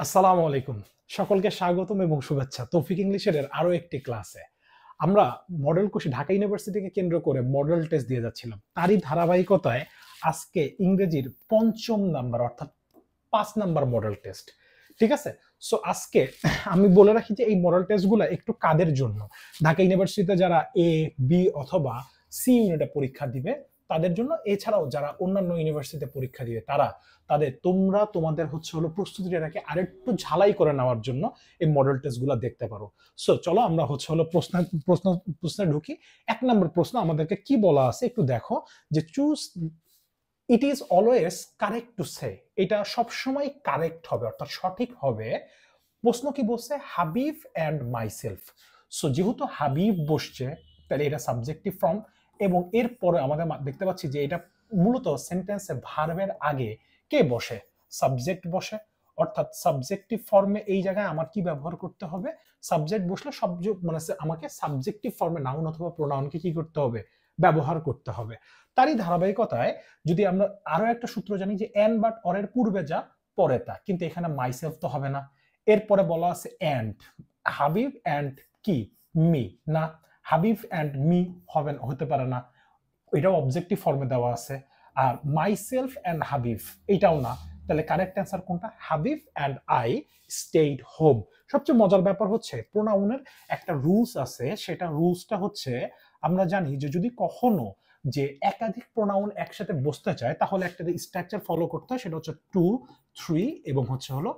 আসসালামু আলাইকুম। সকলকে স্বাগতম এবং শুভেচ্ছা তৌফিক ইংলিশের আরো একটি ক্লাসে। আমরা মডেল কোর্স ঢাকা ইউনিভার্সিটিকে কেন্দ্র করে মডেল টেস্ট দিয়ে যাচ্ছিলাম। তারই ধারাবাহিকতায় আজকে ইংরেজির পঞ্চম নাম্বার অর্থাৎ ৫ নাম্বার মডেল টেস্ট। ঠিক আছে? সো আজকে আমি বলে রাখি যে এই মডেল টেস্টগুলো একটু কাদের জন্য? ঢাকা ইউনিভার্সিটিতে যারা এ, বি অথবা সি ইউনিটে পরীক্ষা দিবে তাদের জন্য, এছাড়াও যারা অন্যান্য ইউনিভার্সিটিতে পরীক্ষা দিবে তারা তোমরা তোমাদের প্রস্তুতিটাকে আরেকটু ঝালাই করে নেওয়ার জন্য এই মডেল টেস্টগুলো দেখতে পারো। সো চলো আমরা প্রশ্নে ঢুকি। ১ নম্বর প্রশ্ন আমাদেরকে কি বলা আছে একটু দেখো, যে choose it is always correct to say, এটা সবসময় কারেক্ট হবে অর্থাৎ সঠিক হবে। প্রশ্ন কি বলছে? Habib and myself. সো যেহেতু হাবিব বসছে তাহলে এটা সাবজেক্টিভ ফর্ম, এবং এরপরে আমাদের দেখতে পাচ্ছি যে এটা মূলত সেন্টেন্সে ভার্বের আগে কে বসে? সাবজেক্ট বসে। অর্থাৎ সাবজেক্টিভ ফর্মে এই জায়গায় আমার কি ব্যবহার করতে হবে? সাবজেক্ট বসলে মানে আমাকে সাবজেক্টিভ ফর্মে নাউন অথবা প্রোনাউনকে কি করতে হবে? ব্যবহার করতে হবে। তারই ধারাবাহিকতায় যদি আমরা আরো একটা সূত্র জানি যে এন বাট অরের পূর্বে যা পরে তা, কিন্তু এখানে মাইসেলফ তো হবে না। এরপরে বলা আছে অ্যান্ড, হাবিব অ্যান্ড কি মি, না হাবিব অ্যান্ড মি হতে পারে না, এটাও অবজেক্টিভ ফর্মে দেওয়া আছে। আর মাইসেলফ অ্যান্ড হাবিব এটাও না, তাহলে কারেক্ট অ্যান্সার কোনটা? Habib and I stayed home. সবচেয়ে মজার ব্যাপার হচ্ছে প্রোনাউনের একটা রুলস আছে, সেটা রুলসটা হচ্ছে আমরা জানি যে যদি কখনো যে একাধিক প্রোনাউন একসাথে বসতে চায় তাহলে একটা স্ট্রাকচার ফলো করতে হয়, সেটা হচ্ছে 2, 3 এবং হলো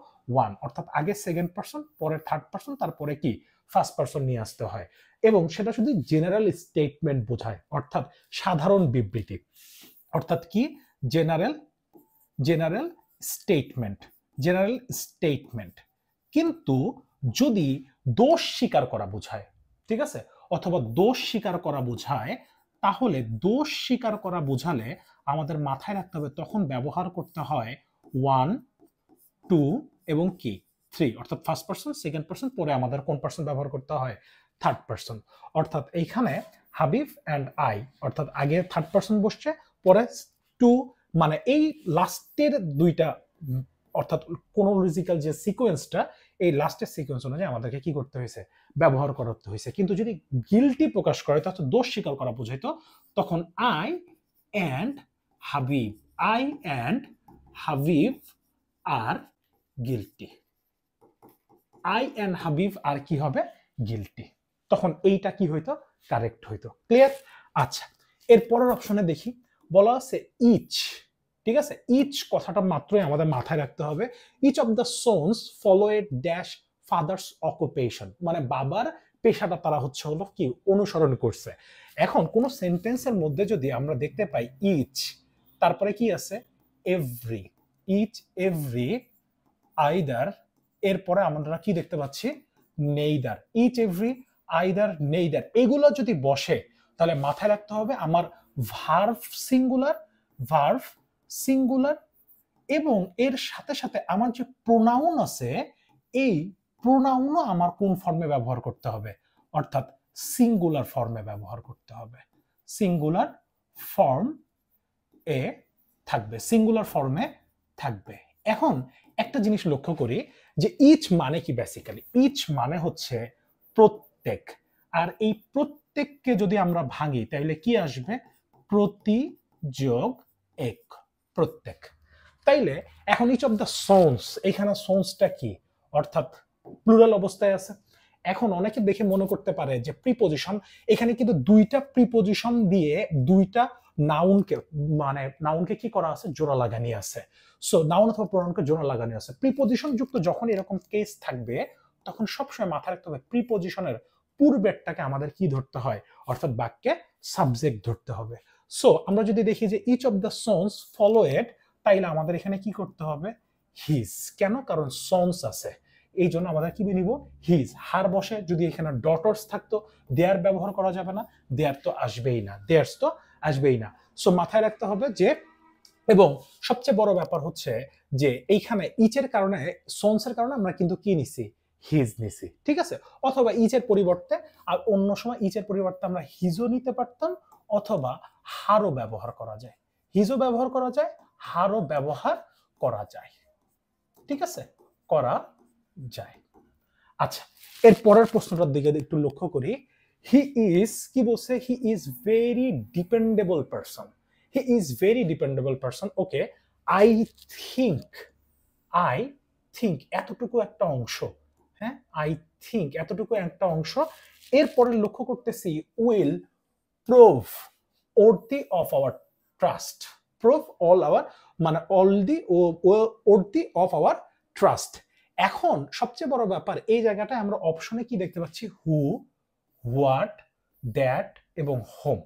1, অর্থাৎ আগে সেকেন্ড পারসন, পরে থার্ড পারসন, তারপরে কি ফার্স্ট পারসন নিয়ে আসতে হয়। এবং সেটা শুধু জেনারেল স্টেটমেন্ট বোঝায়, অর্থাৎ সাধারণ বিবৃতি, অর্থাৎ কি general general statement, general statement. কিন্তু যদি দোষ স্বীকার করা বোঝায়, ঠিক আছে, অথবা দোষ স্বীকার করা বোঝায়, তাহলে দোষ স্বীকার করা বোঝালে আমাদের মাথায় রাখতে হবে তখন ব্যবহার করতে হয় 1, 2 এবং কি 3, অর্থাৎ ফার্স্ট পারসন, সেকেন্ড পারসন, পরে আমাদের কোন পারসন ব্যবহার করতে হয়? Third person. অর্থাৎ এইখানে হাবিব অ্যান্ড আই, অর্থাৎ আগে থার্ড পারসন বসছে, পরে টু, মানে এই লাস্টের দুইটা অর্থাৎ কোনোলজিক্যাল যে সিকোয়েন্সটা, এই লাস্টের সিকোয়েন্স অনুযায়ী আমাদেরকে কি করতে হয়েছে? ব্যবহার করতে হয়েছে। কিন্তু যদি গিলটি প্রকাশ করে অর্থাৎ দোষ স্বীকার করা বোঝাইতো, তখন I and Habib, I and Habib are guilty, I and Habib are কি হবে? গিলটি। তখন এইটা কি হইতো? কারেক্ট হইতো। ক্লিয়ার? আচ্ছা, এর পরের অপশনে দেখি, বলা আছে ইচ। ঠিক আছে, ইচ কথাটা মাত্রই আমাদের মাথায় রাখতে হবে। Each of the sons followed dash father's occupation, মানে বাবার পেশাটা তারা হলো কি অনুসরণ করছে। এখন কোন সেন্টেন্সের মধ্যে যদি আমরা দেখতে পাই ইচ, তারপরে কি আছে? এভরি, ইচ এভরি, আইদার, এরপরে আমরা কি দেখতে পাচ্ছি? Neither, each every, either, neither, এগুলো যদি বসে তাহলে মাথায় রাখতে হবে আমার ভার্ব সিঙ্গুলার, ভার্ব সিঙ্গুলার, এবং এর সাথে সাথে আমার যে প্রোনাউন আছে এই প্রোনাউনও আমার কোন ফর্মে ব্যবহার করতে হবে? অর্থাৎ সিঙ্গুলার ফর্মে ব্যবহার করতে হবে। সিঙ্গুলার ফর্ম এ থাকবে, সিঙ্গুলার ফর্মে থাকবে। এখন একটা জিনিস লক্ষ্য করি যে ইচ মানে কি? বেসিক্যালি ইচ মানে হচ্ছে প্রত্যেক, আর এই প্রত্যেককে যদি আমরা ভাঙি তাহলে কি আসবে? প্রতি যোগ এক, প্রত্যেক। তাইলে এখন ইচ অফ দ্য সন্স, এখানে সন্সটা কি? অর্থাৎ প্লুরাল অবস্থায় আছে। এখন অনেকে দেখে মনে করতে পারে যে প্রিপোজিশন, এখানে কিন্তু দুইটা প্রিপোজিশন দিয়ে দুইটা নাউনকে, মানে নাউনকে কি করা আছে? জোড়া লাগানি আছে। সো নাউন অথবা প্রোনাউনকে জোড়া লাগানি আছে। প্রিপোজিশন যুক্ত যখন এরকম কেস থাকবে তখন সবসময় মাথায় রাখতে হবে প্রিপোজিশনের পূর্বেরটাকে আমাদের কি ধরতে হয়? অর্থাৎ বাক্যে সাবজেক্ট ধরতে হবে। সো আমরা যদি দেখি যে each of the sons followed, তাইলে আমাদের এখানে কি করতে হবে? হিজ। কেন? কারণ সন্স আছে, এই জন্য আমাদের কি নিব? হিজ। হার বসে যদি এখানে ডটার্স থাকতো দেয়ার ব্যবহার করা যাবে না, দেয়ার তো আসবেই না, দেয়ার্স তো আসবেই না। সো মাথায় রাখতে হবে যে, এবং সবচেয়ে বড় ব্যাপার হচ্ছে যে এইখানে ইচের কারণে, সন্সের কারণে আমরা কিন্তু কি নিছি? হিজ নিছি। ঠিক আছে, অথবা ইচের পরিবর্তে, আর অন্য সময় ইচের পরিবর্তে আমরা হিজও নিতে পারতাম, অথবা হারও ব্যবহার করা যায়। হিজও ব্যবহার করা যায়, হারও ব্যবহার করা যায়। ঠিক আছে, করা যায়। আচ্ছা, এর পরের প্রশ্নটার দিকে একটু লক্ষ্য করি। হি ইজ, কি বলছে, হি is very dependable person. He is very dependable person. Okay, I think, I think এতটুকু একটা অংশ, হ্যাঁ, আই থিঙ্ক এতটুকু একটা অংশ। এরপরে লক্ষ্য করতেছি will prove worthy of our trust, prove all our মানে worthy of our trust। এখন সবচেয়ে বড় ব্যাপার এই জায়গাটায় আমরা অপশনে কি দেখতে পাচ্ছি, হু, হোয়াট, দ্যাট এবং হোম।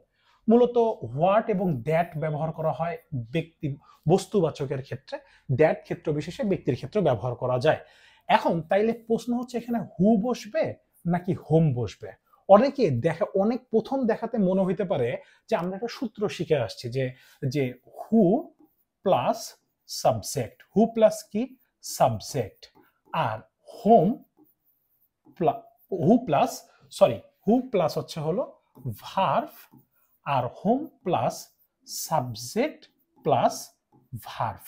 মূলত হোয়াট এবং দ্যাট ব্যবহার করা হয় ব্যক্তি বস্তুবাচকের ক্ষেত্রে, দ্যাট ক্ষেত্র বিশেষে ব্যক্তির ক্ষেত্রে ব্যবহার করা যায়। এখন তাইলে প্রশ্ন হচ্ছে এখানে হু বসবে নাকি হোম বসবে। অনেকে দেখা, অনেক প্রথম দেখাতে মনে হইতে পারে যে আমরা একটা সূত্র শিখে আসছি যে যে who plus subject, who plus কি সাবজেক্ট, আর whom who plus who plus হচ্ছে হলো ভার্ব, আর whom plus subject plus verb.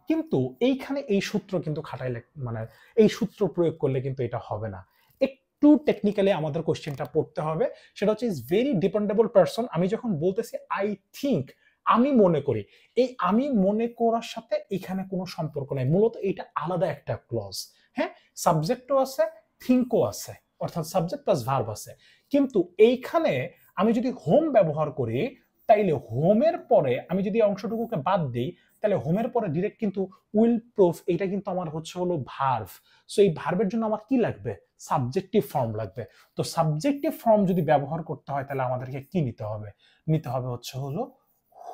কিন্তু এইখানে এই সূত্র কিন্তু খাটাইলে, মানে এই সূত্র প্রয়োগ করলে কিন্তু এটা হবে না। একটু টেকনিক্যালি আমাদের কোশ্চেনটা পড়তে হবে। সেটা হচ্ছে ইজ ভেরি ডিপেন্ডেবল পারসন। আমি যখন বলতেছি আই থিঙ্ক, আমি মনে করি, এই আমি মনে করার সাথে এখানে কোনো সম্পর্ক নাই। মূলত এটা আলাদা একটা ক্লজ। হ্যাঁ, সাবজেক্টও আছে, থিঙ্কও আছে, অর্থাৎ সাবজেক্ট প্লাস ভার্ব আছে। কিন্তু এইখানে আমি যদি হোম ব্যবহার করি, তাইলে হোমের পরে আমি যদি অংশটুকুকে বাদ দিই, তাহলে হোমের পরে ডিরেক্ট কিন্তু উইল প্রুফ, এটা কিন্তু আমার হচ্ছে হলো ভার্ব। সো এই ভার্বের জন্য আমার কি লাগবে, সাবজেক্টিভ ফর্ম লাগবে। তো সাবজেক্টিভ ফর্ম যদি ব্যবহার করতে হয় তাহলে আমাদেরকে কি নিতে হবে, নিতে হবে হচ্ছে হলো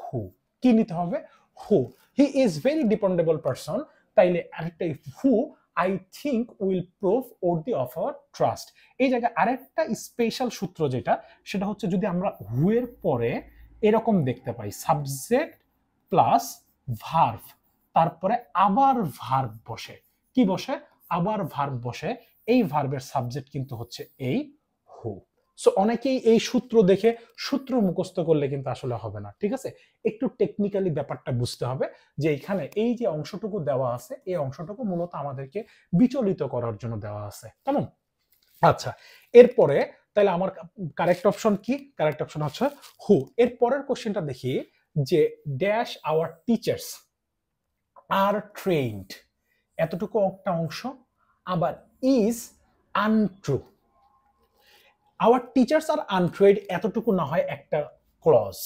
হু। কি নিতে হবে, who. He is very dependable person, তাইলে আরেকটা who I think will prove worthy of our trust। এই জায়গায় আরেকটা স্পেশাল সূত্র যেটা, সেটা হচ্ছে যদি আমরা হু এর পরে এরকম দেখতে পাই সাবজেক্ট প্লাস ভার্ব, তারপরে আবার ভার্ব বসে, কি বসে, আবার ভার্ব বসে, এই ভার্বের সাবজেক্ট কিন্তু হচ্ছে এই হু। সো অনেকেই এই সূত্র দেখে সূত্র মুখস্থ করলে কিন্তু আসলে হবে না, ঠিক আছে। একটু টেকনিক্যালি ব্যাপারটা বুঝতে হবে যে এখানে এই যে অংশটুকু দেওয়া আছে, এই অংশটুকু মূলত আমাদেরকে বিচলিত করার জন্য দেওয়া আছে, কেমন। আচ্ছা, এরপরে তাহলে আমার কারেক্ট অপশন কি, কারেক্ট অপশন হচ্ছে হু। এর পরের কোশ্চেনটা দেখি যে dash our teachers are trained, এতটুকু একটা অংশ, আবার is untrue. Our teachers are untrained এতটুকু না হয় একটা ক্লজ,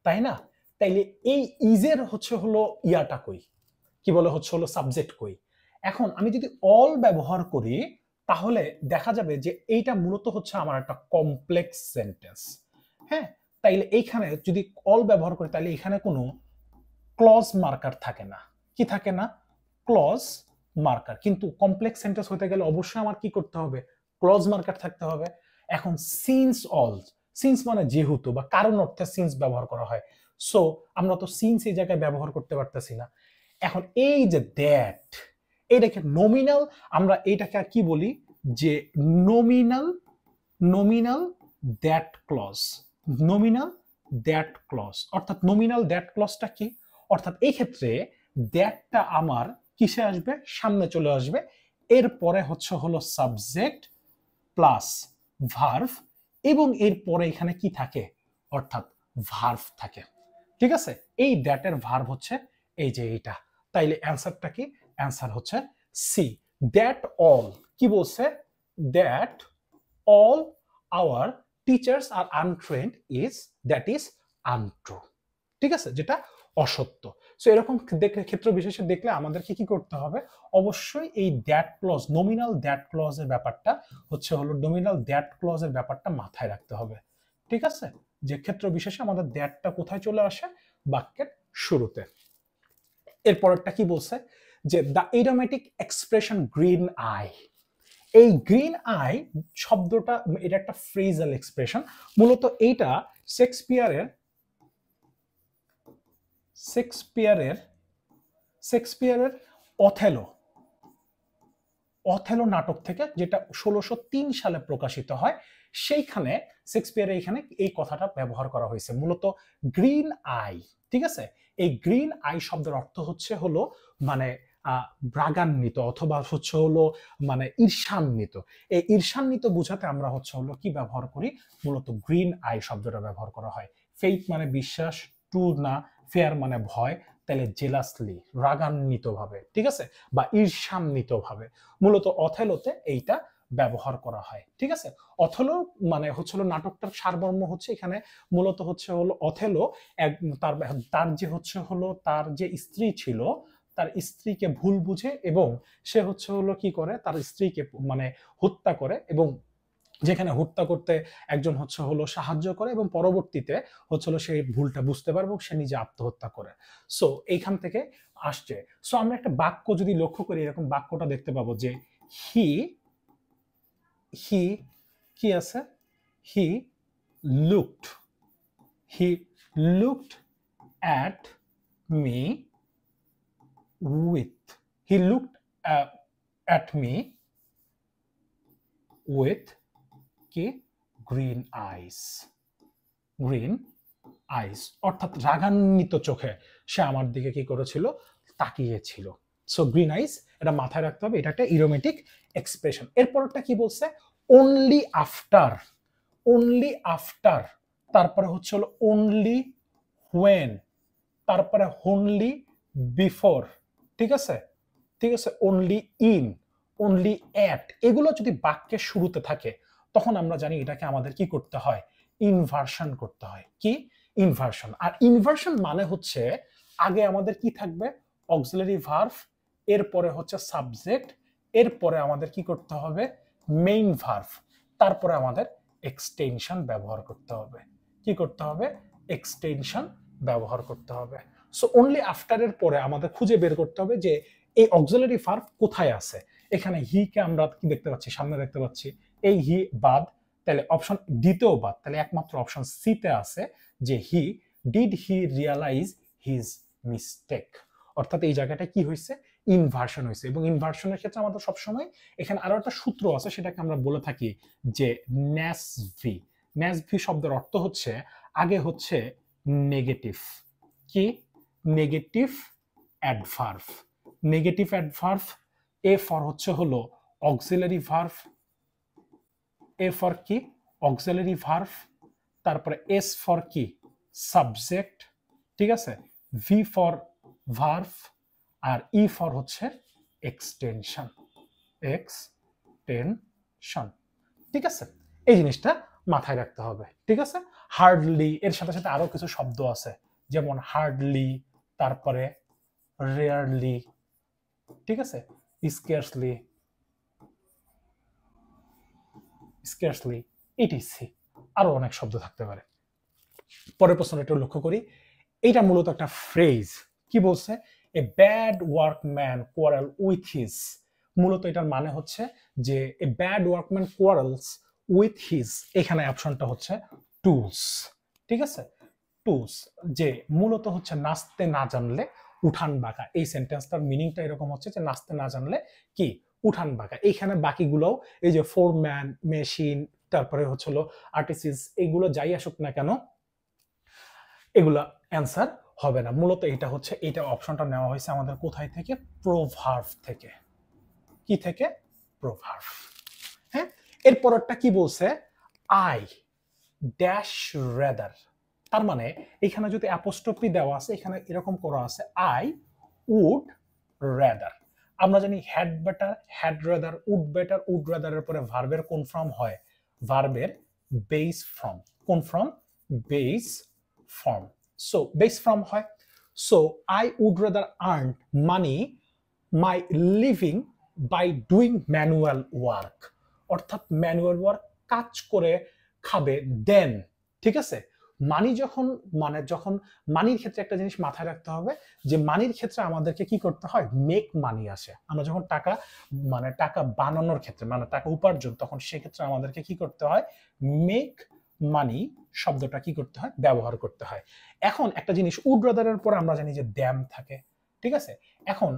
তাই না। তাইলে এই ইজের হচ্ছে হলো ইয়াটা কই, কি বলে হচ্ছে হলো সাবজেক্ট কই। এখন আমি যদি অল ব্যবহার করি তাহলে দেখা যাবে যে এইটা মূলত হচ্ছে আমার একটা কমপ্লেক্স সেন্টেন্স। হ্যাঁ, তাইলে এইখানে যদি অল ব্যবহার করি তাহলে এখানে কোনো ক্লজ মার্কার থাকে না। কি থাকে না, ক্লজ মার্কার। কিন্তু কমপ্লেক্স সেন্টেন্স হতে গেলে অবশ্যই আমার কি করতে হবে, ক্লজ মার্কার থাকতে হবে। এখন সিন্স অল, সিন্স মানে যেহেতু বা কারণ অর্থে সিন্স ব্যবহার করা হয়। সো আমরা তো সিন্স এই জায়গায় ব্যবহার করতে পারতেছি না। এখন এই যে দ্যাট, এটাকে নমিনাল, আমরা এটাকে কি বলি যে nominal, nominal that clause, nominal that clause. অর্থাৎ নমিনাল দ্যাট ক্লজটা কি, অর্থাৎ এই ক্ষেত্রে দ্যাটটা আমার কিসে আসবে, সামনে চলে আসবে, এরপরে হচ্ছে হলো সাবজেক্ট প্লাস ভার্ভ, এবং এরপরে এখানে কি থাকে, অর্থাৎ ভার্ভ থাকে, ঠিক আছে। এই দ্যাটের ভার্ভ হচ্ছে এই যে এইটা। তাইলে অ্যান্সারটা কি, অ্যান্সার হচ্ছে সি, দ্যাট অল। কি বলছে, that all our teachers are untrained is, that is untrue, ঠিক আছে, যেটা অসত্য। সো এরকম ক্ষেত্র বিশেষে দেখলে আমাদেরকে কি করতে হবে, অবশ্যই এই দ্যাট ক্লজ, নমিনাল দ্যাট ক্লজের ব্যাপারটা হচ্ছে হলো, নমিনাল দ্যাট ক্লজের ব্যাপারটা মাথায় রাখতে হবে, ঠিক আছে। যে ক্ষেত্র বিশেষে আমাদের দ্যাটটা কোথায় চলে আসে, বাক্যের শুরুতে। এরপরটা কি বলছে যে the idiomatic expression green I. এই গ্রিন আই শব্দটা, এটা একটা ফ্রেজাল এক্সপ্রেশন। মূলত এইটা শেক্সপিয়ারের শেক্সপিয়ারের অথেলো, অথেলো নাটক থেকে, যেটা 1603 সালে প্রকাশিত হয়, সেইখানে শেক্সপিয়ারের এখানে এই কথাটা ব্যবহার করা হয়েছে, মূলত গ্রিন আই, ঠিক আছে। এই গ্রিন আই শব্দের অর্থ হচ্ছে হলো মানে রাগান্বিত অথবা হচ্ছে হলো মানে ঈর্ষান্বিত। এই ঈর্ষান্বিত বোঝাতে আমরা হচ্ছে হলো কি ব্যবহার করি, মূলত গ্রিন আই শব্দটা ব্যবহার করা হয়। ফেইথ মানে বিশ্বাস, ট্রু না, ফেয়ার মানে ভয়, তাহলে জেলাসলি রাগান্বিত ভাবে, ঠিক আছে, বা ঈর্ষান্বিত ভাবে মূলত অথেলোতে এইটা ব্যবহার করা হয়, ঠিক আছে। অথেলো মানে হচ্ছে হলো নাটকটার সারমর্ম হচ্ছে এখানে মূলত হচ্ছে হলো অথেলো এক তার তার যে হচ্ছে হলো তার যে স্ত্রী ছিল, তার স্ত্রীকে ভুল বুঝে এবং সে হচ্ছে হলো কি করে, তার স্ত্রীকে মানে হত্যা করে, এবং যেখানে হত্যা করতে একজন হচ্ছে হলো সাহায্য করে এবং পরবর্তীতে হচ্ছে হলো সেই ভুলটা বুঝতে পারবে এবং সে নিজে আত্মহত্যা করে। সো এইখান থেকে আসছে। সো আমরা একটা বাক্য যদি লক্ষ্য করি, এরকম বাক্যটা দেখতে পাবো যে হি হি কি আছে, he looked he looked at me with he looked at me with কি গ্রিন আইস, গ্রিন আইস অর্থাৎ রাগান্বিত চোখে সে আমার দিকে কি করেছিল, তাকিয়েছিল। সো গ্রিন আইস এটা মাথায় রাখতে হবে, এটা একটা ইরোমেটিক এক্সপ্রেশন। এরপরটা কি বলছে, অনলি আফটার, অনলি আফটার, তারপরে হচ্ছে হলো অনলি হোয়েন, তারপরে অনলি বিফোর, ঠিক আছে, ঠিক আছে, অনলি ইন, অনলি অ্যাট, এগুলো যদি বাক্যের শুরুতে থাকে তখন আমরা জানি এটাকে আমাদের কি করতে হয়, ইনভার্সন করতে হয়। কি ইনভার্সন। আর ইনভার্সন মানে হচ্ছে আগে আমাদের কি থাকবে, অক্সিলারি ভার্ব, এরপরে হচ্ছে সাবজেক্ট, এরপরে আমাদের কি করতে হবে, মেইন ভার্ব, তারপরে আমাদের এক্সটেনশন ব্যবহার করতে হবে। কি করতে হবে, এক্সটেনশন ব্যবহার করতে হবে। সো অনলি আফটার এর পরে আমাদের খুঁজে বের করতে হবে যে এই অক্সিলারি ভার্ব কোথায় আছে। এখানে হি কে আমরা কি দেখতে পাচ্ছি, সামনে দেখতে পাচ্ছি, এই হি বাদ, তাহলে অপশন ডিতেও বাদ, তাহলে একমাত্র অপশন সি তে আছে যে he did he realise his mistake, অর্থাৎ এই জায়গাটা কি হয়েছে, ইনভার্সন হয়েছে। এবং ইনভার্সনের ক্ষেত্রে আমাদের সবসময় এখানে আরো একটা সূত্র আছে, সেটাকে আমরা বলে থাকি যে ন্যাসভি। ন্যাসভি শব্দের অর্থ হচ্ছে আগে হচ্ছে নেগেটিভ, কি negative adverb, negative adverb, A for হচ্ছে হলো অক্সিলারি ভার্ব, এ ফর কি অক্সিলারি ভার্ব, তারপরে এস ফর কি সাবজেক্ট, ঠিক আছে, ভি ফর ভার্ব, আর ই ফর হচ্ছে এক্সটেনশন, এক্সটেনশন, ঠিক আছে। এই জিনিসটা মাথায় রাখতে হবে, ঠিক আছে। হার্ডলি এর সাথে সাথে আরো কিছু শব্দ আছে, যেমন হার্ডলি, তারপরে রেয়ারলি, ঠিক আছে, স্কেয়ারসলি, স্কেয়ারসলি, ইটিসি, আরো অনেক শব্দ থাকতে পারে। পরের প্রশ্নটা একটু লক্ষ্য করি, এটা মূলত একটা ফ্রেজ। কি বলছে, a bad workman quarrel with his, মূলত এটার মানে হচ্ছে যে a bad workman quarrels with his, এখানে অপশনটা হচ্ছে টুলস, ঠিক আছে, টুলস, যে মূলত হচ্ছে নাচতে না জানলে উঠান বাঁকা। এই সেন্টেন্সটার মিনিংটা এরকম হচ্ছে যে নাচতে না জানলে কি উঠান বাঁকা। এইখানে বাকিগুলোও এই যে ফোরম্যান, মেশিন, তারপরে হচ্ছিল আর্টিসিস, এগুলো যাই আসুক না কেন এগুলা অ্যান্সার হবে না। মূলত এটা হচ্ছে, এটা অপশনটা নেওয়া হয়েছে আমাদের কোথায় থেকে, প্রোভার্ব থেকে। কি থেকে, প্রোভার্ব। হ্যাঁ, এরপরটা কি বলছে, আই ড্যাশ রেদার, তার মানে এখানে যদি অ্যাপোস্ট্রফি দেওয়া আছে, এখানে এরকম করা আছে আই উড রেদার। আমরা জানি had better, had rather, would better, would রেদারের পরে ভার্বের কোন ফর্ম হয়, ভার্বের বেস ফর্ম। কোন form, base form. So base form হয়। So I would rather earn money my living by doing manual work, অর্থাৎ ম্যানুয়াল ওয়ার্ক কাজ করে খাবে দেন, ঠিক আছে। মানি যখন মানে যখন মানির ক্ষেত্রে একটা জিনিস মাথায় রাখতে হবে যে মানির ক্ষেত্রে আমাদেরকে কি করতে হয়, মেক মানি আসে। আমরা যখন টাকা মানে টাকা বানানোর ক্ষেত্রে মানে টাকা উপার্জন, তখন সেক্ষেত্রে আমাদেরকে কি করতে হয়, মেক মানি শব্দটা কি করতে হয়, ব্যবহার করতে হয়। এখন একটা জিনিস, উড রাদারের পরে আমরা জানি যে দ্যাম থাকে, ঠিক আছে। এখন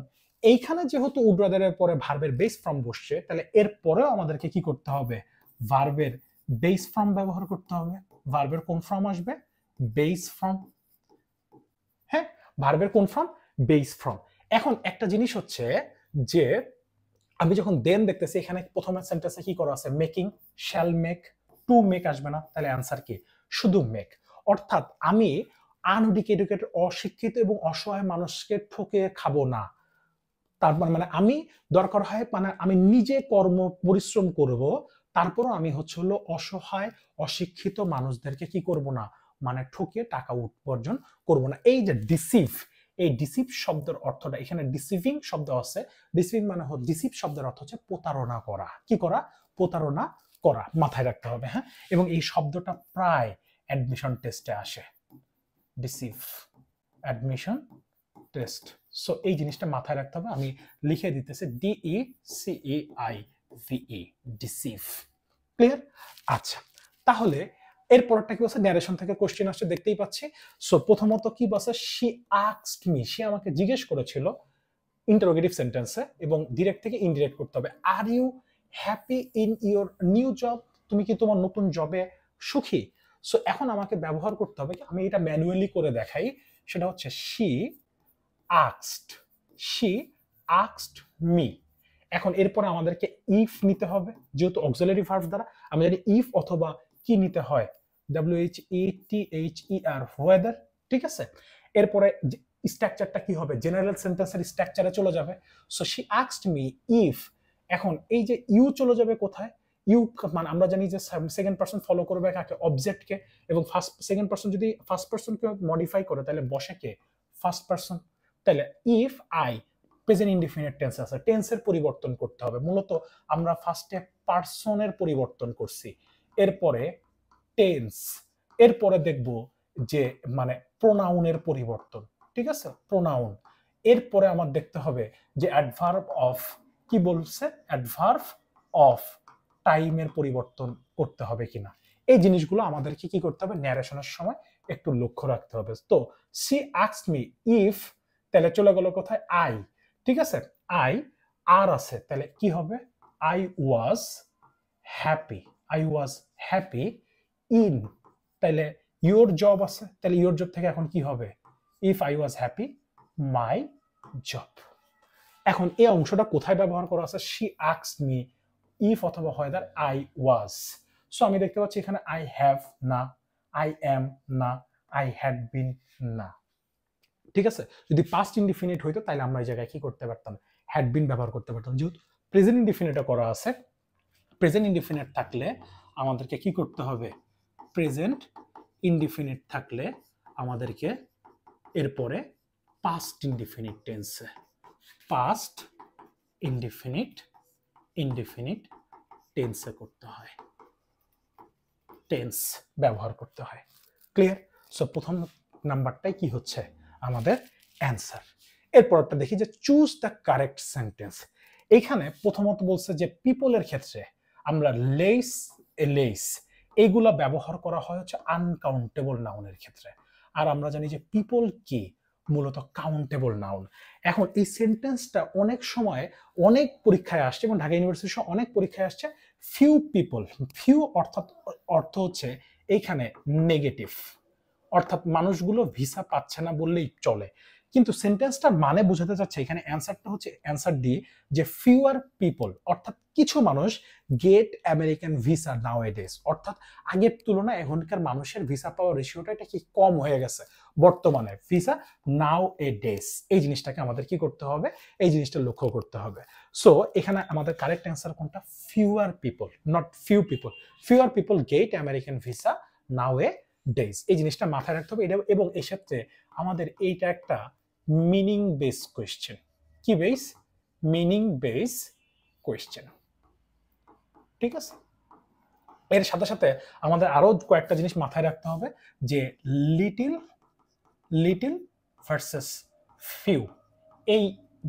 এইখানে যেহেতু উড রাদারের পরে ভার্বের বেস ফর্ম বসছে, তাহলে এর পরেও আমাদেরকে কি করতে হবে, ভার্বের বেস ফর্ম ব্যবহার করতে হবে। ভার্বের কোন ফর্ম আসবে, বেস ফর্ম। হ্যাঁ, ভার্বের কোন ফর্ম, বেস ফর্ম। এখন একটা জিনিস হচ্ছে যে আমি যখন দেন দেখতেছি এখানে প্রথমের সেন্টেন্সে কি করা আছে, making, shall make, to make আসবে না, তাহলে অ্যান্সার কি, শুধু মেক। অর্থাৎ আমি আনএডুকেটেড, অশিক্ষিত এবং অসহায় মানুষকে ঠকে খাবো না। তারপর মানে আমি দরকার হয় মানে আমি নিজে কর্ম পরিশ্রম করব, তারপরও আমি হচ্ছে হলো অসহায় অশিক্ষিত মানুষদেরকে কি করব না, মানে ঠকিয়ে টাকা উপার্জন করব না। এই যে ডিসিভ, এই ডিসিভ শব্দের অর্থটা এখানে ডিসিভিং শব্দ আছে, ডিসিভিং মানে ডিসিভ শব্দের অর্থ হচ্ছে প্রতারণা করা। কি করা? প্রতারণা করা, মাথায় রাখতে হবে। হ্যাঁ, এবং এই শব্দটা প্রায় অ্যাডমিশন টেস্টে আসে, ডিসিভ, অ্যাডমিশন টেস্ট। সো এই জিনিসটা মাথায় রাখতে হবে, আমি লিখে দিতেছি DECAIVE, ডিসিভ। ক্লিয়ার? আচ্ছা, তাহলে এরপরটা কি বলছে, ন্যারেশন থেকে কোশ্চেন আসছে দেখতেই পাচ্ছি। সো প্রথমত কি বলছে, শি আস্কড মি, সে আমাকে জিজ্ঞেস করেছিল ইন্টারোগেটিভ সেন্টেন্সে, এবং ডিরেক্ট থেকে ইনডিরেক্ট করতে হবে। Are you happy in your new job, তুমি কি তোমার নতুন জবে সুখী? সো এখন আমাকে ব্যবহার করতে হবে, আমি এটা ম্যানুয়ালি করে দেখাই, সেটা হচ্ছে she asked, she asked me. এখন এরপরে আমাদেরকে ইফ নিতে হবে, যেহেতু অক্সিলারি ভার্ব দ্বারা আমি জানি ইফ অথবা কি নিতে হয়, WHETHER, ওয়েদার। ঠিক আছে, এরপরে স্ট্রাকচারটা কি হবে, জেনারেল সেন্টেন্সের স্ট্রাকচারে চলে যাবে। So she asked me if, এখন এই যে ইউ চলে যাবে কোথায়, ইউ মানে আমরা জানি যে সেকেন্ড পারসন ফলো করবে কাকে, অবজেক্টকে, এবং ফার্স্ট সেকেন্ড পারসন যদি ফার্স্ট পারসনকে মডিফাই করে তাহলে বসে কে, ফার্স্ট পারসন। তাহলে if I, present indefinite tense আছে, টেন্সের পরিবর্তন করতে হবে। মূলত আমরা ফার্স্টে পারসনের পরিবর্তন করছি, এরপরে টেন্স, এরপরে দেখব যে মানে প্রোনাউনের পরিবর্তন। ঠিক আছে, প্রোনাউন। এরপরে আমার দেখতে হবে যে অ্যাডভার্ব অফ, কি বলছে, অ্যাডভার্ব অফ টাইমের পরিবর্তন করতে হবে কিনা। এই জিনিসগুলো আমাদেরকে কি করতে হবে, ন্যারেশনের সময় একটু লক্ষ্য রাখতে হবে। তো সি আস্কড মি ইফ, তাহলে চলে গেল কোথায়, আই। ঠিক আছে, আই, আর আছে, তাহলে কি হবে, I was happy, I was happy in, তাহলে ইওর জব আছে, তাহলে ইওর জব থেকে এখন কি হবে, if I was happy my job. এখন এই অংশটা কোথায় ব্যবহার করা আছে, শি আস্কড মি ইফ অথবা whether আই ওয়াজ। সো আমি দেখতে পাচ্ছি এখানে আই হ্যাভ না, আই এম না, আই হ্যাড বিন না। ঠিক আছে, যদি পাস্ট ইনডিফিনিট হইতো তাহলে আমরা এই জায়গায় কি করতে পারতাম, হ্যাড বিন ব্যবহার করতে পারতাম। যেহেতু প্রেজেন্ট ইনডিফিনিটে করা আছে, প্রেজেন্ট ইনডিফিনিট থাকলে আমাদেরকে কি করতে হবে, প্রেজেন্ট ইনডিফিনিট থাকলে আমাদেরকে এরপরে পাস্ট ইনডিফিনিট টেন্সে, পাস্ট ইনডিফিনিট, ইনডিফিনিট টেন্সে করতে হয়, টেন্স ব্যবহার করতে হয়। ক্লিয়ার? সো প্রথম নাম্বারটাই কি হচ্ছে আমাদের অ্যান্সার। এরপরটা দেখি যে চুজ দ্য কারেক্ট সেন্টেন্স। এখানে প্রথমত বলছে যে পিপলের ক্ষেত্রে আমরা লেস, লেস এইগুলা ব্যবহার করা হয় হচ্ছে আনকাউন্টেবল নাউনের ক্ষেত্রে, আর আমরা জানি যে পিপল কি, মূলত কাউন্টেবল নাউন। এখন এই সেন্টেন্সটা অনেক সময় অনেক পরীক্ষায় আসছে, এবং ঢাকা ইউনিভার্সিটির সহ অনেক পরীক্ষায় আসছে। ফিউ পিপল, ফিউ অর্থাৎ অর্থ হচ্ছে এইখানে নেগেটিভ, অর্থাৎ মানুষগুলো ভিসা পাচ্ছে না বললেই চলে, কিন্তু সেন্টেন্সটার মানে বোঝাতে চাচ্ছে এখানে অ্যান্সারটা হচ্ছে, অ্যান্সার ডি, যে ফিউয়ার পিপল অর্থাৎ কিছু মানুষ গেট আমেরিকান ভিসা নাও এ ডেজ, অর্থাৎ আগের তুলনায় এখনকার মানুষের ভিসা পাওয়ার রেশিওটা এটা কি কম হয়ে গেছে বর্তমানে, ভিসা নাও এ ডেজ। এই জিনিসটাকে আমাদের কি করতে হবে, এই জিনিসটা লক্ষ্য করতে হবে। সো এখানে আমাদের কারেক্ট অ্যান্সার কোনটা, fewer people, not few people, fewer people gate American visa now A days. এই জিনিসটা মাথায় রাখতে হবে। এবং এই ক্ষেত্রে আমাদের এইটা একটা মিনিং বেস কোয়েশ্চেন। কি বেস? Meaning base question. ঠিক আছে, এর সাথে সাথে আমাদের আরো কয়েকটা জিনিস মাথায় রাখতে হবে, যে লিটিল, লিটিল ভার্সেস ফিউ, এই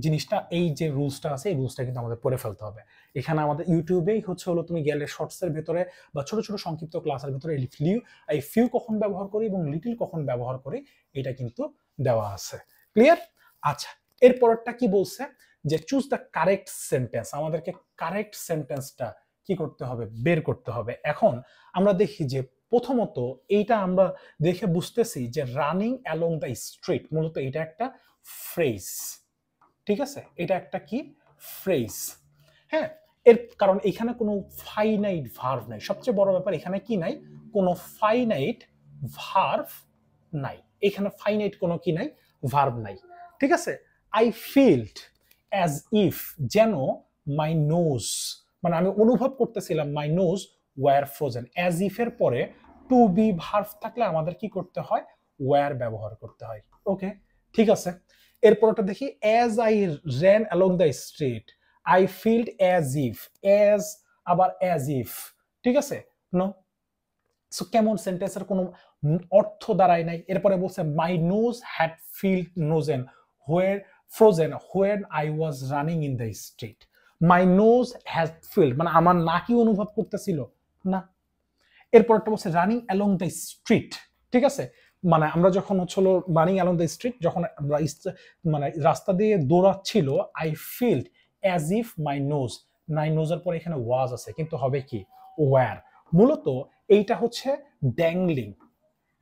জিনিসটা, এই যে রুলসটা আছে এই রুলসটা কিন্তু আমাদের পড়ে ফেলতে হবে। এখানে আমাদের ইউটিউবেই হচ্ছে হলো তুমি গেলে শর্টসের ভেতরে বা ছোট ছোট সংক্ষিপ্ত ক্লাসের ভেতরে এই ফিউ কখন ব্যবহার করি এবং লিটিল কখন ব্যবহার করি এটা কিন্তু দেওয়া আছে। ক্লিয়ার? আচ্ছা, এরপরটা কি বলছে, যে চুজ দ্য কারেক্ট সেন্টেন্স। আমাদেরকে কারেক্ট সেন্টেন্সটা কি করতে হবে, বের করতে হবে। এখন আমরা দেখি যে প্রথমত এইটা আমরা দেখে বুঝতেছি যে রানিং অ্যালং দ্য স্ট্রিট, মূলত এটা একটা ফ্রেজ, ঠিক আছে, এটা একটা কি ফ্রেজ। হ্যাঁ, এর কারণ এখানে কোনো ফাইনাইট ভার্ব নাই, সবচেয়ে বড় ব্যাপার এখানে কি নাই, কোনো ফাইনাইট ভার্ব নাই, এখানে ফাইনাইট কোনো কি নাই, ভার্ব নাই। ঠিক আছে, আই ফিল্ড অ্যাজ ইফ, যেন মাই নোজ, মানে আমি অনুভব করতেছিলাম my nose were frozen. As if এর পরে টু বি ভার্ব থাকলে আমাদের কি করতে হয়, ওয়্যার ব্যবহার করতে হয়। ওকে, ঠিক আছে। এরপরটা দেখি, as I ran along the street I felt as if, as আবার as if, ঠিক আছে, নো। সো কেমন সেন্টেন্সের কোনো অর্থ দাঁড়ায় নাই। এরপরে বলছে my nose had filled frozen where frozen when I was running in the street. My nose has filled মানে আমার নাকি অনুভব করতেছিল না। এরপর একটা বলছে রানিং অ্যালং দ্য স্ট্রিট, ঠিক আছে, মানে আমরা যখন হচ্ছিল রানিং অ্যালং দ্য স্ট্রিট, যখন মানে রাস্তা দিয়ে দৌড়াচ্ছিল, I filled as if my nose, my নোজের পরে এখানে ওয়াজ আছে কিন্তু হবে কি ওয়্যার। মূলত এইটা হচ্ছে ড্যাংলিং,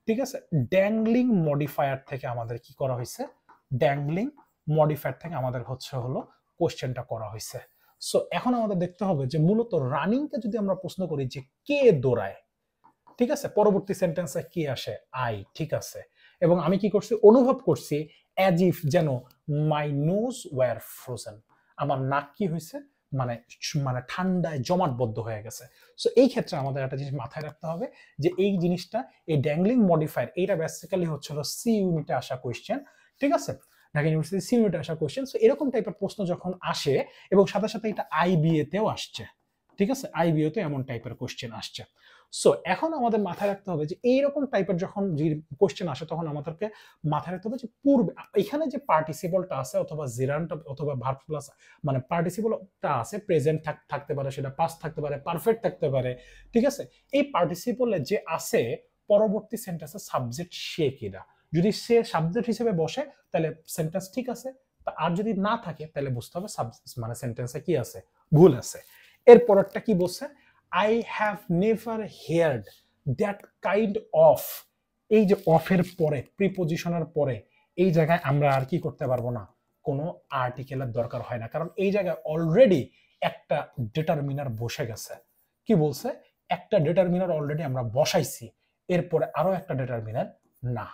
ঠিক আছে, ড্যাংলিং মডিফায়ার থেকে আমাদের কি করা হয়েছে, ড্যাংলিং মডিফায়ার থেকে আমাদের হচ্ছে হলো কোশ্চেনটা করা হয়েছে। সো এখন আমাদের দেখতে হবে যে মূলত রানিংকে যদি আমরা প্রশ্ন করি যে কে দৌড়ায়, ঠিক আছে, পরবর্তী সেন্টেন্সে কি আসে, আই, ঠিক আছে, এবং আমি কি করছি, অনুভব করছি অ্যাজ ইফ, যেন মাই নোজ ওয়্যার ফ্রোজেন, আমার নাক কি হয়েছে, মানে মানে ঠান্ডায় জমাটবদ্ধ হয়ে গেছে। সো এই ক্ষেত্রে আমাদের একটা জিনিস মাথায় রাখতে হবে যে এই জিনিসটা, এই ড্যাংলিং মডিফায়ার, এইটা বেসিক্যালি হচ্ছিল সি ইউনিটে আসা কোয়েশ্চেন, ঠিক আছে, ঢাকা ইউনিভার্সিটি সি ইউনিটে আসা কোয়েশ্চেন। সো এরকম টাইপের প্রশ্ন যখন আসে এবং সাথে সাথে এটা আইবিএ তেও আসছে, ঠিক আছে, আইবিএ তে এমন টাইপের কোয়েশ্চেন আসছে। সো এখন আমাদের মাথায় রাখতে হবে যে এইরকম টাইপের যখন যে কোয়েশ্চেন আসে তখন আমাদেরকে মাথায় রাখতে হবে যে পূর্বে এখানে যে পার্টিসিপলটা আছে অথবা জিরানটা অথবা ভার্ব প্লাস মানে পার্টিসিপলটা আছে, প্রেজেন্ট থাকতে পারে, সেটা পাস্ট থাকতে পারে, পারফেক্ট থাকতে পারে, ঠিক আছে, এই পার্টিসিপলে যে আছে পরবর্তী সেন্টেন্সে সাবজেক্ট সে কিনা, যদি সে সাবজেক্ট হিসেবে বসে তাহলে সেন্টেন্স ঠিক আছে, আর যদি না থাকে তাহলে বুঝতে হবে মানে সেন্টেন্সে কি আছে, ভুল আছে। এরপরটা কি বলছে, I have never heard that kind of, এই যে অফের পরে প্রিপোজিশনের পরে এই জায়গায় আমরা আর কি করতে পারবো না, কোনো আর্টিকেলের দরকার হয় না, কারণ এই জায়গায় অলরেডি একটা ডিটারমিনার বসে গেছে। কি বলছে, একটা ডিটারমিনার অলরেডি আমরা বসাইছি, এরপরে আরো একটা ডিটারমিনার না,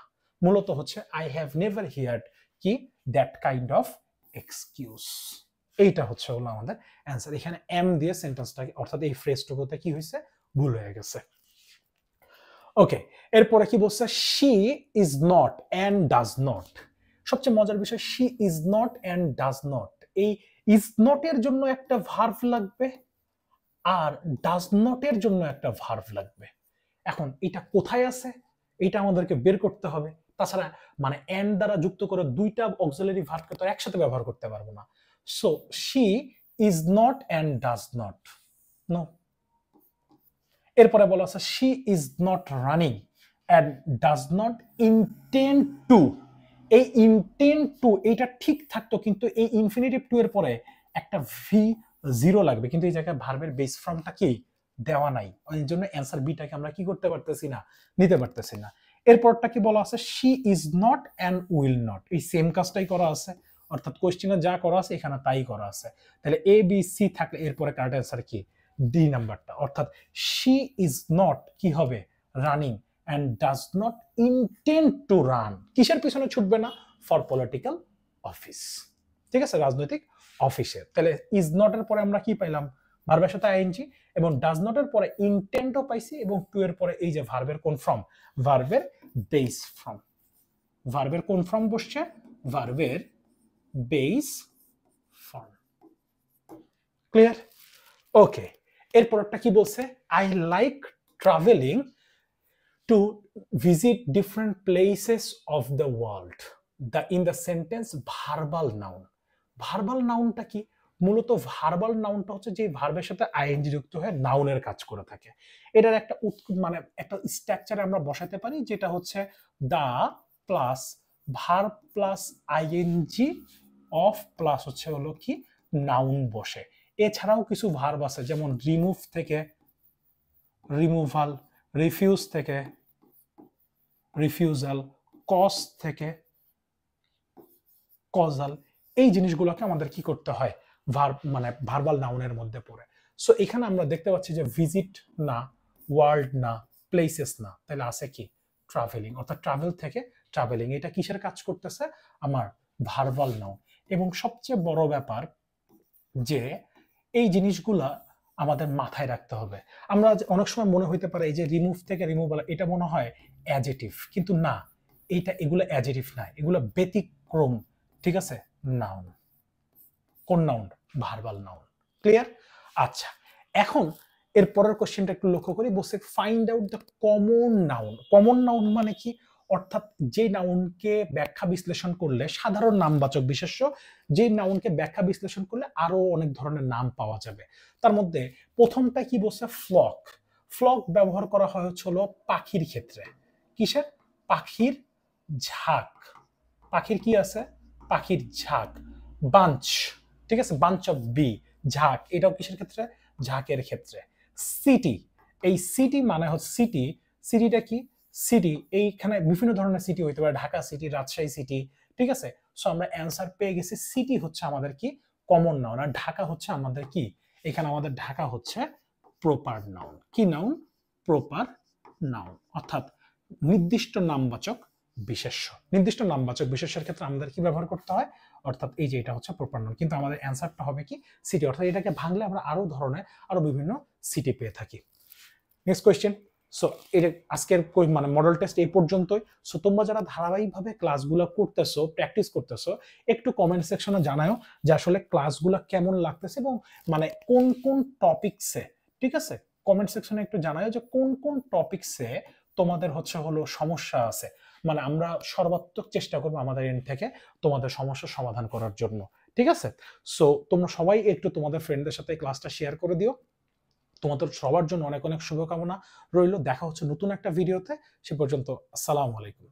মূলত হচ্ছে আই হ্যাভ নেভার হিয়ার্ড কি দ্যাট কাইন্ড অফ এক্সকিউজ। এইটা হচ্ছে হলো আমাদের অ্যান্সার। এখানে এম দিয়ে সেন্টেন্সটাকে অর্থাৎ এই ফ্রেজটুকুতে কি হয়েছে, ভুল হয়ে গেছে। ওকে, এরপরে কি বলছে, she is not and does not. সবচেয়ে মজার বিষয়, she is not and does not, এই ইজ নট এর জন্য একটা ভার্ব লাগবে আর ডাজ নট এর জন্য একটা ভার্ব লাগবে। এখন এটা কোথায় আছে এটা আমাদেরকে বের করতে হবে, তাছাড়া মানে এন্ড দ্বারা যুক্ত করে দুইটা অক্সিলারি ভার্বকে তো একসাথে ব্যবহার করতে পারবো না। So she is not and does not, no. এরপরে বলা আছে she is not running and does not intend to. এই ইন্টেন্ড টু এইটা ঠিক থাকতো কিন্তু এই ইনফিনিটিভ টু এর পরে একটা ভি জিরো লাগবে, কিন্তু এই জায়গায় ভার্বের বেস ফর্মটা কি দেওয়া নাই, এই জন্য অ্যান্সার বিটাকে আমরা কি করতে পারতেছি না, নিতে পারতেছি না। এরপরটা কি বলা আছে, she is not and will not, এই সেম কাজটাই করা আছে, অর্থাৎ কোশ্চেনে যা করা আছে এখানে তাই করা আছে। তাহলে এ বি সি থাকলে এরপরে কারেক্ট অ্যান্সার কি, ডি নাম্বারটা, অর্থাৎ শি ইজ নট কি হবে, running and does not intend to run, কিসের পিছনে ছুটবে না, ফর পলিটিক্যাল অফিস, ঠিক আছে, রাজনৈতিক অফিসে। তাহলে ইজ নট এর পরে আমরা কি পাইলাম, ভার্বের সাথে আইএনজি, এবং ডাজ নট এর পরে ইন্টেন্টও পাইছি, এবং টু এর পরে এই যে ভার্বের কোন ফর্ম, ভার্বের বেস ফর্ম, ভার্বের কোন ফর্ম বসছে, ভার্বের বেস ফর্ম। ক্লিয়ার? ওকে, এরপরটা কি বলছে, I like travelling to visit different places of the world. In the sentence verbal noun. Verbal নাউনটা কি, মূলত ভার্বাল নাউনটা হচ্ছে যে ভার্বের সাথে আইএনজি যুক্ত হয়ে নাউনের কাজ করে থাকে। এটার একটা মানে একটা স্ট্রাকচারে আমরা বসাতে পারি, যেটা হচ্ছে the plus verb plus ING of plus হচ্ছে হলো কি নাউন বসে। এছাড়াও কিছু ভার্ব আছে, যেমন রিমুভ থেকে রিমুভাল, রিফিউজ থেকে রিফিউজাল, কজ থেকে কজাল, এই জিনিসগুলোকে আমাদের কি করতে হয়, মানে ভার্বাল নাউনের মধ্যে পড়ে। সো এখানে আমরা দেখতে পাচ্ছি যে ভিজিট না, ওয়ার্ল্ড না, প্লেসেস না, তাহলে আছে কি ট্রাভেলিং, অর্থাৎ ট্রাভেল থেকে ট্রাভেলিং। এটা কিসের কাজ করতেছে, আমার ভার্বাল নাউন। এবং সবচেয়ে বড় ব্যাপার যে এই জিনিসগুলা আমাদের মাথায় রাখতে হবে। আমরা অনেক সময় মনে হইতে পারে এই যে রিমুভ থেকে রিমুভাল, এটা মনে হয় অ্যাডজেটিভ, কিন্তু না, এগুলো অ্যাডজেটিভ না, এগুলো ব্যতিক্রম, ঠিক আছে, নাউন। কোন নাউন, ভার্বাল নাউন। ক্লিয়ার? আচ্ছা, এখন এর পরের কোশ্চেনটা একটু লক্ষ্য করি, বলছে find out the common noun. Common noun মানে কি, অর্থাৎ যে নাউনকে ব্যাখ্যা বিশ্লেষণ করলে, সাধারণ নামবাচক বিশেষ্য, যে নাউনকে ব্যাখ্যা বিশ্লেষণ করলে আরো অনেক ধরনের নাম পাওয়া যাবে। তার মধ্যে প্রথমটা কি বলছে, ফ্লক। ফ্লক ব্যবহার করা হয় হলো পাখির ক্ষেত্রে। কিসের, পাখির ঝাঁক। পাখির কি আছে, পাখির ঝাঁক। বাঞ্চ, ঠিক আছে, বাঞ্চ অফ বি, ঝাঁক, এটাও কিসের ক্ষেত্রে, ঝাঁকের ক্ষেত্রে। সিটি, এই সিটি মানে হচ্ছে সিটি, সিটিটা কি, সিটি এইখানে বিভিন্ন ধরনের সিটি হইতে পারে, ঢাকা সিটি, রাজশাহী সিটি, ঠিক আছে। সো আমরা অ্যান্সার পেয়ে গেছি, সিটি হচ্ছে আমাদের কি কমন নাউন, আর ঢাকা হচ্ছে আমাদের কি, এখানে আমাদের ঢাকা হচ্ছে প্রপার নাউন। কি নাউন, প্রপার নাউন, অর্থাৎ নির্দিষ্ট নামবাচক বিশেষ্য। নির্দিষ্ট নামবাচক বিশেষ্যের ক্ষেত্রে আমাদের কি ব্যবহার করতে হয়, অর্থাৎ এই যে এটা হচ্ছে প্রপার নাউন। কিন্তু আমাদের অ্যান্সারটা হবে কি সিটি, অর্থাৎ এটাকে ভাঙলে আমরা আরো ধরনের আরো বিভিন্ন সিটি পেয়ে থাকি। Next question. সো এটা আজকের মানে মডেল টেস্ট এই পর্যন্তই। সো তোমরা যারা ধারাবাহিকভাবে ক্লাসগুলো করতেছো, প্র্যাকটিস করতেছো, একটু কমেন্ট সেকশনে জানাও যে আসলে ক্লাসগুলো কেমন লাগতেছে এবং মানে কোন কোন টপিকসে, ঠিক আছে, কমেন্ট সেকশনে একটু জানাও যে কোন কোন টপিকসে তোমাদের হলো সমস্যা আছে। মানে আমরা সর্বাত্মক চেষ্টা করবো আমাদের এন্ড থেকে তোমাদের সমস্যার সমাধান করার জন্য, ঠিক আছে। সো তোমরা সবাই একটু তোমাদের ফ্রেন্ডদের সাথে ক্লাসটা শেয়ার করে দিও। তোমাদের সবার জন্য অনেক অনেক শুভকামনা রইল। দেখা হচ্ছে নতুন একটা ভিডিওতে, সে পর্যন্ত আসসালামু আলাইকুম।